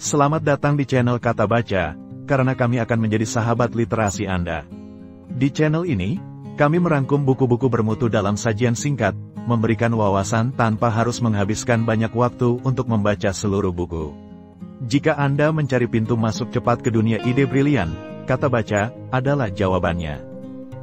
Selamat datang di channel Kata Baca, karena kami akan menjadi sahabat literasi Anda. Di channel ini, kami merangkum buku-buku bermutu dalam sajian singkat, memberikan wawasan tanpa harus menghabiskan banyak waktu untuk membaca seluruh buku. Jika Anda mencari pintu masuk cepat ke dunia ide brilian, Kata Baca adalah jawabannya.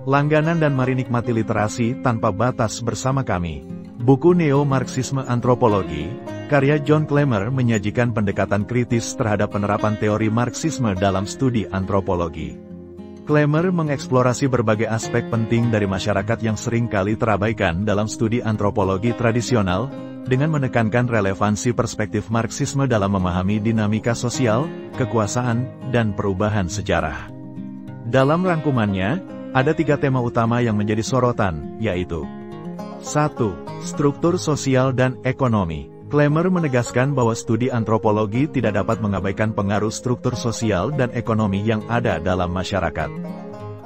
Langganan dan mari nikmati literasi tanpa batas bersama kami. Buku Neo-Marxisme Antropologi, karya John Klemmer menyajikan pendekatan kritis terhadap penerapan teori Marxisme dalam studi antropologi. Klemmer mengeksplorasi berbagai aspek penting dari masyarakat yang seringkali terabaikan dalam studi antropologi tradisional, dengan menekankan relevansi perspektif Marxisme dalam memahami dinamika sosial, kekuasaan, dan perubahan sejarah. Dalam rangkumannya, ada 3 tema utama yang menjadi sorotan, yaitu 1. Struktur sosial dan ekonomi. Klemmer menegaskan bahwa studi antropologi tidak dapat mengabaikan pengaruh struktur sosial dan ekonomi yang ada dalam masyarakat.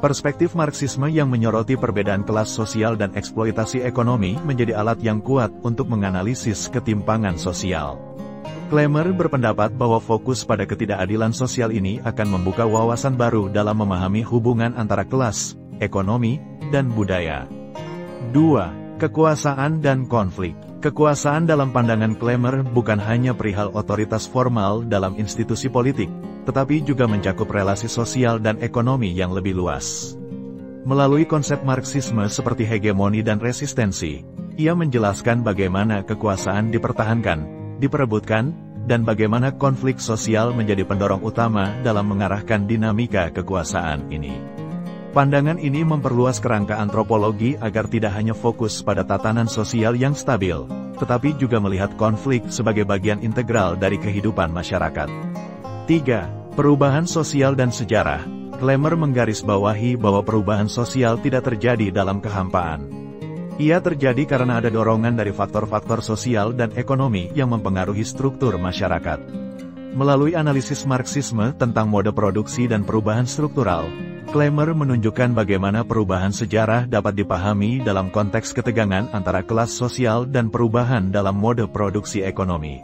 Perspektif Marxisme yang menyoroti perbedaan kelas sosial dan eksploitasi ekonomi menjadi alat yang kuat untuk menganalisis ketimpangan sosial. Klemmer berpendapat bahwa fokus pada ketidakadilan sosial ini akan membuka wawasan baru dalam memahami hubungan antara kelas, ekonomi, dan budaya. 2. Kekuasaan dan konflik. Kekuasaan dalam pandangan Klemmer bukan hanya perihal otoritas formal dalam institusi politik, tetapi juga mencakup relasi sosial dan ekonomi yang lebih luas. Melalui konsep Marxisme seperti hegemoni dan resistensi, ia menjelaskan bagaimana kekuasaan dipertahankan, diperebutkan, dan bagaimana konflik sosial menjadi pendorong utama dalam mengarahkan dinamika kekuasaan ini. Pandangan ini memperluas kerangka antropologi agar tidak hanya fokus pada tatanan sosial yang stabil, tetapi juga melihat konflik sebagai bagian integral dari kehidupan masyarakat. 3. Perubahan sosial dan sejarah. Klemmer menggarisbawahi bahwa perubahan sosial tidak terjadi dalam kehampaan. Ia terjadi karena ada dorongan dari faktor-faktor sosial dan ekonomi yang mempengaruhi struktur masyarakat. Melalui analisis Marxisme tentang mode produksi dan perubahan struktural, Klemmer menunjukkan bagaimana perubahan sejarah dapat dipahami dalam konteks ketegangan antara kelas sosial dan perubahan dalam mode produksi ekonomi.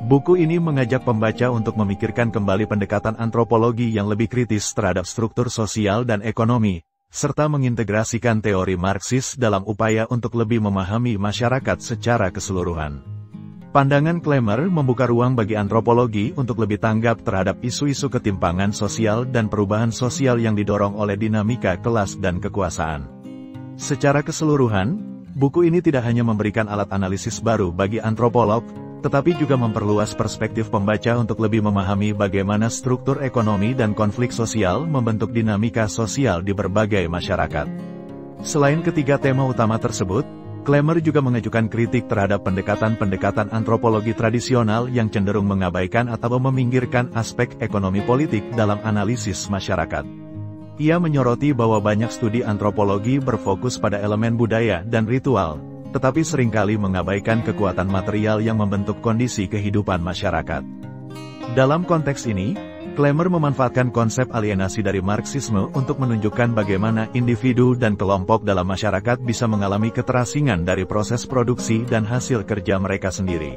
Buku ini mengajak pembaca untuk memikirkan kembali pendekatan antropologi yang lebih kritis terhadap struktur sosial dan ekonomi, serta mengintegrasikan teori Marxis dalam upaya untuk lebih memahami masyarakat secara keseluruhan. Pandangan Klemmer membuka ruang bagi antropologi untuk lebih tanggap terhadap isu-isu ketimpangan sosial dan perubahan sosial yang didorong oleh dinamika kelas dan kekuasaan. Secara keseluruhan, buku ini tidak hanya memberikan alat analisis baru bagi antropolog, tetapi juga memperluas perspektif pembaca untuk lebih memahami bagaimana struktur ekonomi dan konflik sosial membentuk dinamika sosial di berbagai masyarakat. Selain ketiga tema utama tersebut, Klemmer juga mengajukan kritik terhadap pendekatan-pendekatan antropologi tradisional yang cenderung mengabaikan atau meminggirkan aspek ekonomi politik dalam analisis masyarakat. Ia menyoroti bahwa banyak studi antropologi berfokus pada elemen budaya dan ritual, tetapi seringkali mengabaikan kekuatan material yang membentuk kondisi kehidupan masyarakat. Dalam konteks ini, Klemmer memanfaatkan konsep alienasi dari Marxisme untuk menunjukkan bagaimana individu dan kelompok dalam masyarakat bisa mengalami keterasingan dari proses produksi dan hasil kerja mereka sendiri.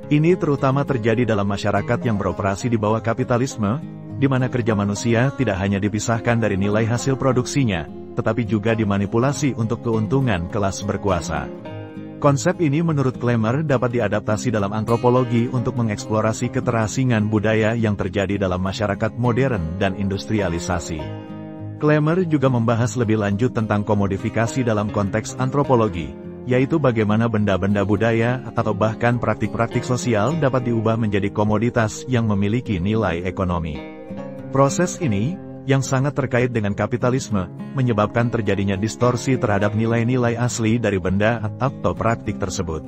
Ini terutama terjadi dalam masyarakat yang beroperasi di bawah kapitalisme, di mana kerja manusia tidak hanya dipisahkan dari nilai hasil produksinya, tetapi juga dimanipulasi untuk keuntungan kelas berkuasa. Konsep ini menurut Klemmer dapat diadaptasi dalam antropologi untuk mengeksplorasi keterasingan budaya yang terjadi dalam masyarakat modern dan industrialisasi. Klemmer juga membahas lebih lanjut tentang komodifikasi dalam konteks antropologi, yaitu bagaimana benda-benda budaya atau bahkan praktik-praktik sosial dapat diubah menjadi komoditas yang memiliki nilai ekonomi. Proses ini, yang sangat terkait dengan kapitalisme, menyebabkan terjadinya distorsi terhadap nilai-nilai asli dari benda atau praktik tersebut.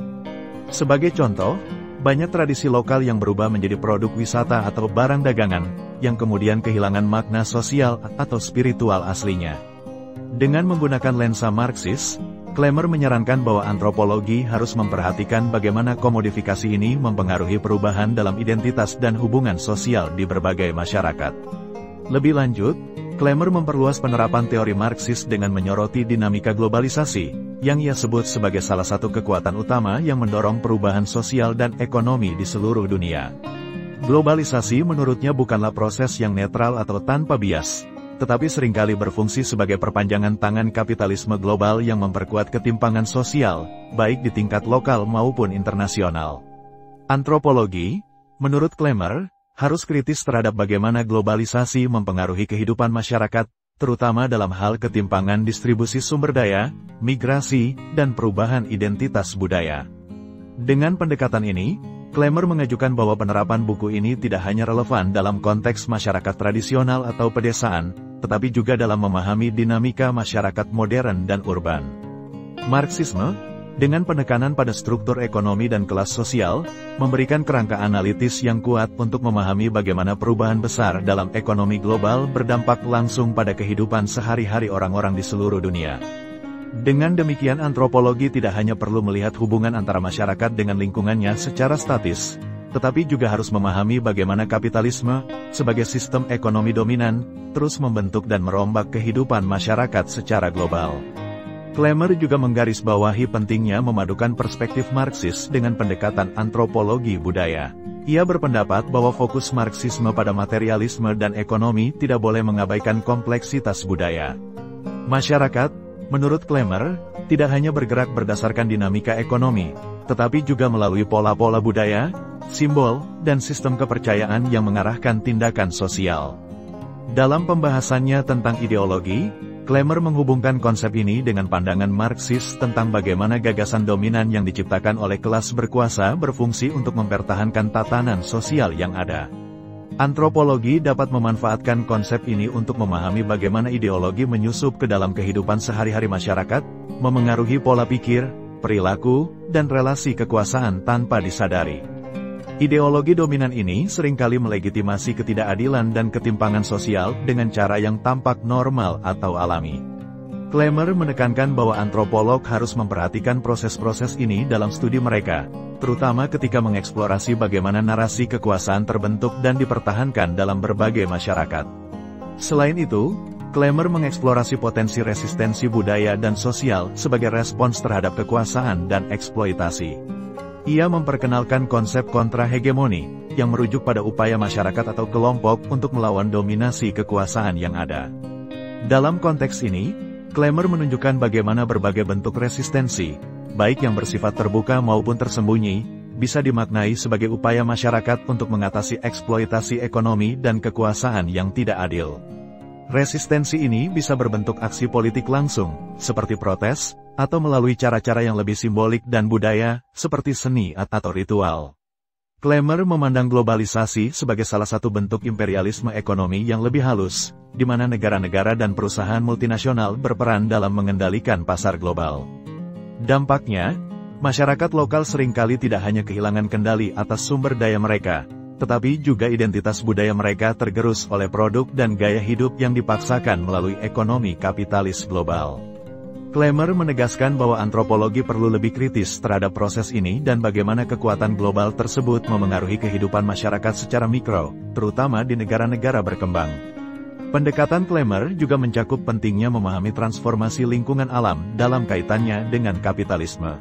Sebagai contoh, banyak tradisi lokal yang berubah menjadi produk wisata atau barang dagangan, yang kemudian kehilangan makna sosial atau spiritual aslinya. Dengan menggunakan lensa Marxis, Klemmer menyarankan bahwa antropologi harus memperhatikan bagaimana komodifikasi ini mempengaruhi perubahan dalam identitas dan hubungan sosial di berbagai masyarakat. Lebih lanjut, Klemmer memperluas penerapan teori Marxis dengan menyoroti dinamika globalisasi, yang ia sebut sebagai salah satu kekuatan utama yang mendorong perubahan sosial dan ekonomi di seluruh dunia. Globalisasi menurutnya bukanlah proses yang netral atau tanpa bias, tetapi seringkali berfungsi sebagai perpanjangan tangan kapitalisme global yang memperkuat ketimpangan sosial, baik di tingkat lokal maupun internasional. Antropologi, menurut Klemmer, harus kritis terhadap bagaimana globalisasi mempengaruhi kehidupan masyarakat, terutama dalam hal ketimpangan distribusi sumber daya, migrasi, dan perubahan identitas budaya. Dengan pendekatan ini, Klemmer mengajukan bahwa penerapan buku ini tidak hanya relevan dalam konteks masyarakat tradisional atau pedesaan, tetapi juga dalam memahami dinamika masyarakat modern dan urban. Marxisme, dengan penekanan pada struktur ekonomi dan kelas sosial, memberikan kerangka analitis yang kuat untuk memahami bagaimana perubahan besar dalam ekonomi global berdampak langsung pada kehidupan sehari-hari orang-orang di seluruh dunia. Dengan demikian, antropologi tidak hanya perlu melihat hubungan antara masyarakat dengan lingkungannya secara statis, tetapi juga harus memahami bagaimana kapitalisme, sebagai sistem ekonomi dominan, terus membentuk dan merombak kehidupan masyarakat secara global. Klemmer juga menggarisbawahi pentingnya memadukan perspektif Marxis dengan pendekatan antropologi budaya. Ia berpendapat bahwa fokus Marxisme pada materialisme dan ekonomi tidak boleh mengabaikan kompleksitas budaya. Masyarakat, menurut Klemmer, tidak hanya bergerak berdasarkan dinamika ekonomi, tetapi juga melalui pola-pola budaya, simbol, dan sistem kepercayaan yang mengarahkan tindakan sosial. Dalam pembahasannya tentang ideologi, Klemmer menghubungkan konsep ini dengan pandangan Marxis tentang bagaimana gagasan dominan yang diciptakan oleh kelas berkuasa berfungsi untuk mempertahankan tatanan sosial yang ada. Antropologi dapat memanfaatkan konsep ini untuk memahami bagaimana ideologi menyusup ke dalam kehidupan sehari-hari masyarakat, memengaruhi pola pikir, perilaku, dan relasi kekuasaan tanpa disadari. Ideologi dominan ini seringkali melegitimasi ketidakadilan dan ketimpangan sosial dengan cara yang tampak normal atau alami. Klemmer menekankan bahwa antropolog harus memperhatikan proses-proses ini dalam studi mereka, terutama ketika mengeksplorasi bagaimana narasi kekuasaan terbentuk dan dipertahankan dalam berbagai masyarakat. Selain itu, Klemmer mengeksplorasi potensi resistensi budaya dan sosial sebagai respons terhadap kekuasaan dan eksploitasi. Ia memperkenalkan konsep kontra-hegemoni, yang merujuk pada upaya masyarakat atau kelompok untuk melawan dominasi kekuasaan yang ada. Dalam konteks ini, Klemmer menunjukkan bagaimana berbagai bentuk resistensi, baik yang bersifat terbuka maupun tersembunyi, bisa dimaknai sebagai upaya masyarakat untuk mengatasi eksploitasi ekonomi dan kekuasaan yang tidak adil. Resistensi ini bisa berbentuk aksi politik langsung, seperti protes, atau melalui cara-cara yang lebih simbolik dan budaya, seperti seni atau ritual. Klemmer memandang globalisasi sebagai salah satu bentuk imperialisme ekonomi yang lebih halus, di mana negara-negara dan perusahaan multinasional berperan dalam mengendalikan pasar global. Dampaknya, masyarakat lokal seringkali tidak hanya kehilangan kendali atas sumber daya mereka, tetapi juga identitas budaya mereka tergerus oleh produk dan gaya hidup yang dipaksakan melalui ekonomi kapitalis global. Klemmer menegaskan bahwa antropologi perlu lebih kritis terhadap proses ini dan bagaimana kekuatan global tersebut memengaruhi kehidupan masyarakat secara mikro, terutama di negara-negara berkembang. Pendekatan Klemmer juga mencakup pentingnya memahami transformasi lingkungan alam dalam kaitannya dengan kapitalisme.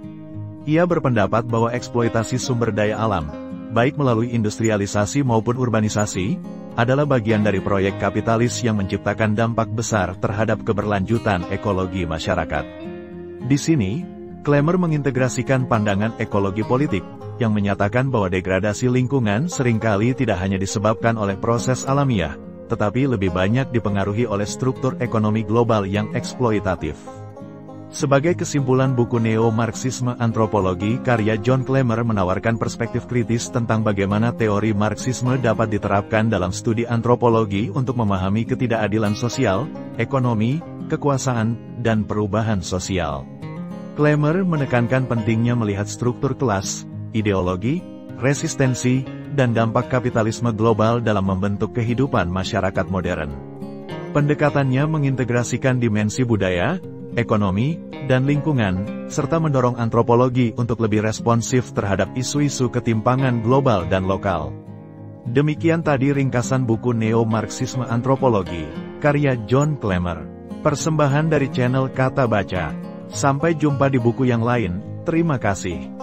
Ia berpendapat bahwa eksploitasi sumber daya alam, baik melalui industrialisasi maupun urbanisasi, adalah bagian dari proyek kapitalis yang menciptakan dampak besar terhadap keberlanjutan ekologi masyarakat. Di sini, Klemmer mengintegrasikan pandangan ekologi politik, yang menyatakan bahwa degradasi lingkungan seringkali tidak hanya disebabkan oleh proses alamiah, tetapi lebih banyak dipengaruhi oleh struktur ekonomi global yang eksploitatif. Sebagai kesimpulan buku Neo-Marxisme Antropologi karya John Klemmer menawarkan perspektif kritis tentang bagaimana teori Marxisme dapat diterapkan dalam studi antropologi untuk memahami ketidakadilan sosial, ekonomi, kekuasaan, dan perubahan sosial. Klemmer menekankan pentingnya melihat struktur kelas, ideologi, resistensi, dan dampak kapitalisme global dalam membentuk kehidupan masyarakat modern. Pendekatannya mengintegrasikan dimensi budaya, ekonomi, dan lingkungan, serta mendorong antropologi untuk lebih responsif terhadap isu-isu ketimpangan global dan lokal. Demikian tadi ringkasan buku Neo-Marxisme Antropologi, karya John Klemmer. Persembahan dari channel Kata Baca. Sampai jumpa di buku yang lain, terima kasih.